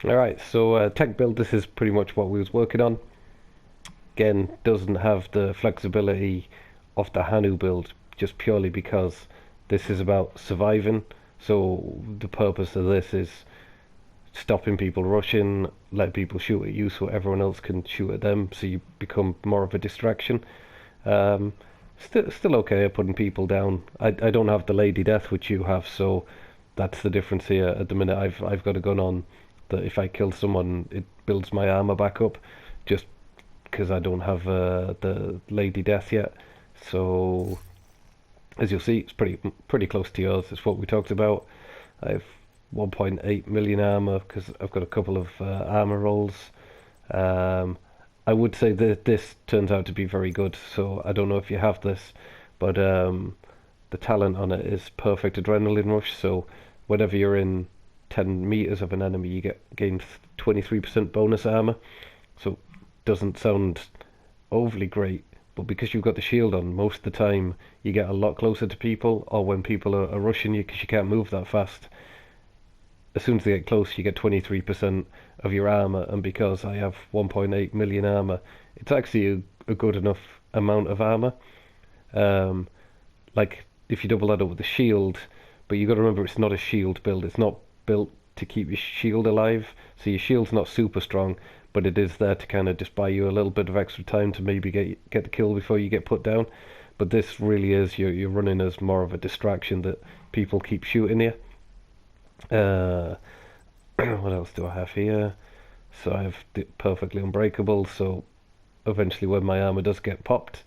Alright, so tech build, this is pretty much what we was working on. Again, doesn't have the flexibility of the Hanu build, just purely because this is about surviving. So the purpose of this is stopping people rushing, let people shoot at you so everyone else can shoot at them, so you become more of a distraction. Um, still okay at putting people down. I don't have the Lady Death which you have, so that's the difference here. At the minute, I've got a gun on that if I kill someone, it builds my armor back up, just because I don't have the Lady Death yet. So as you'll see, it's pretty close to yours. It's what we talked about. I have 1.8 million armor because I've got a couple of armor rolls. Um, I would say that this turns out to be very good. So I don't know if you have this, but the talent on it is perfect adrenaline rush. So whenever you're in 10 meters of an enemy, you gain 23% bonus armor. So doesn't sound overly great, but because you've got the shield on, most of the time you get a lot closer to people, or when people are rushing you because you can't move that fast. As soon as they get close, you get 23% of your armor, and because I have 1.8 million armor, it's actually a good enough amount of armor. Um, like if you double that up with the shield, but you got to remember it's not a shield build. It's not built to keep your shield alive, so your shield's not super strong, but it is there to kind of just buy you a little bit of extra time to maybe get the kill before you get put down. But this really is you're running as more of a distraction that people keep shooting you. Uh, what else do I have here? So I have perfectly unbreakable. So eventually, when my armor does get popped,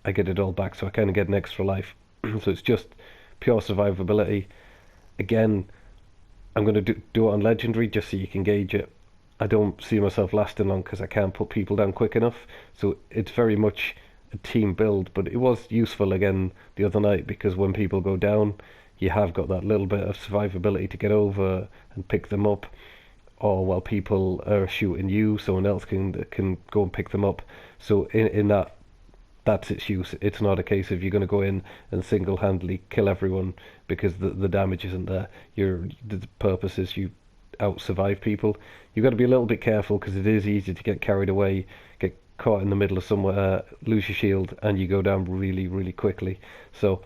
I get it all back. So I kind of get an extra life. So it's just pure survivability. Again, I'm going to do it on legendary just so you can gauge it. I don't see myself lasting long because I can't put people down quick enough. So it's very much a team build, but it was useful again the other night because when people go down, you have got that little bit of survivability to get over and pick them up. Or while people are shooting you, someone else can go and pick them up. So in that's its use. It's not a case of you're going to go in and single-handedly kill everyone because the damage isn't there. The purpose is you out-survive people. You've got to be a little bit careful because it is easy to get carried away, get caught in the middle of somewhere, lose your shield, and you go down really, really quickly. So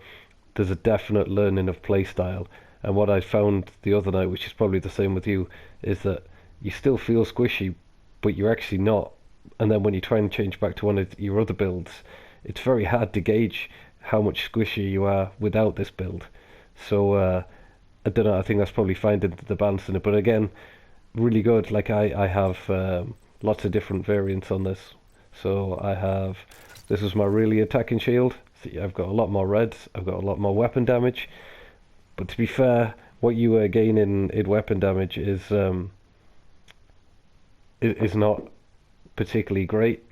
there's a definite learning of playstyle. And what I found the other night, which is probably the same with you, is that you still feel squishy, but you're actually not. And then when you try and change back to one of your other builds, it's very hard to gauge how much squishier you are without this build. So I don't know. I think that's probably finding the balance in it. But again, really good. Like I have lots of different variants on this. So I have this is my really attacking shield. See, I've got a lot more reds. I've got a lot more weapon damage. But to be fair, what you gain in weapon damage is not particularly great.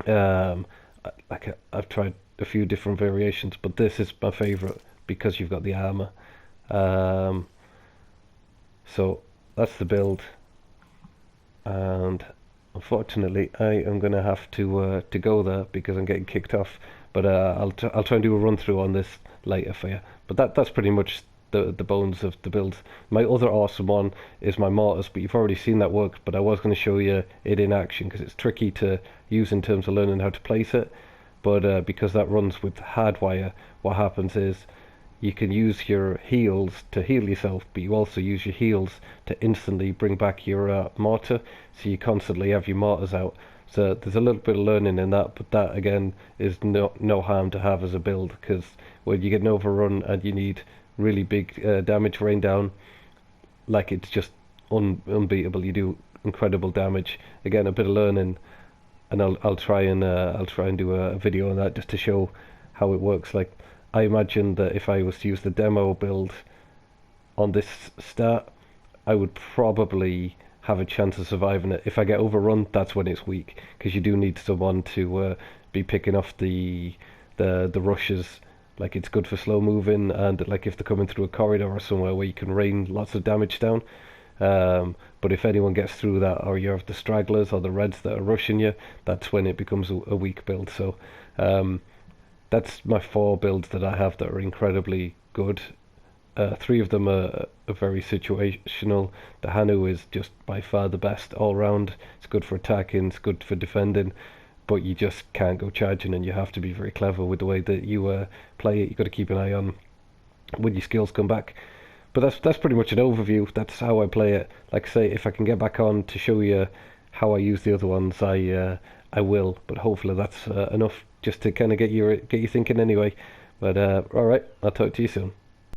Um, I've tried a few different variations, but this is my favorite because you've got the armor. Um, so that's the build, and unfortunately, I am going to have to go there because I'm getting kicked off. But I'll try and do a run through on this later for you. But that's pretty much the bones of the build. My other awesome one is my mortars, but you've already seen that work. But I was going to show you it in action because it's tricky to use in terms of learning how to place it. But because that runs with hardwire, what happens is you can use your heals to heal yourself, but you also use your heals to instantly bring back your mortar, so you constantly have your mortars out. So there's a little bit of learning in that, but that again is no harm to have as a build, because when you get an overrun and you need really big damage rain down, like it's just unbeatable. You do incredible damage. Again, a bit of learning, and I'll try and do a video on that just to show how it works. Like I imagine that if I was to use the demo build on this start, I would probably have a chance of surviving it. If I get overrun, that's when it's weak, because you do need someone to be picking off the rushes. Like it's good for slow moving, and like if they're coming through a corridor or somewhere where you can rain lots of damage down. But if anyone gets through that, or you have the stragglers or the reds that are rushing you, that's when it becomes a weak build. So that's my 4 builds that I have that are incredibly good. Three of them are very situational. The Hanu is just by far the best all round. It's good for attacking, it's good for defending, but you just can't go charging, and you have to be very clever with the way that you play it. You've got to keep an eye on when your skills come back. But that's pretty much an overview. That's how I play it. Like I say, if I can get back on to show you how I use the other ones, I will. But hopefully that's enough just to kind of get you thinking anyway. But all right, I'll talk to you soon.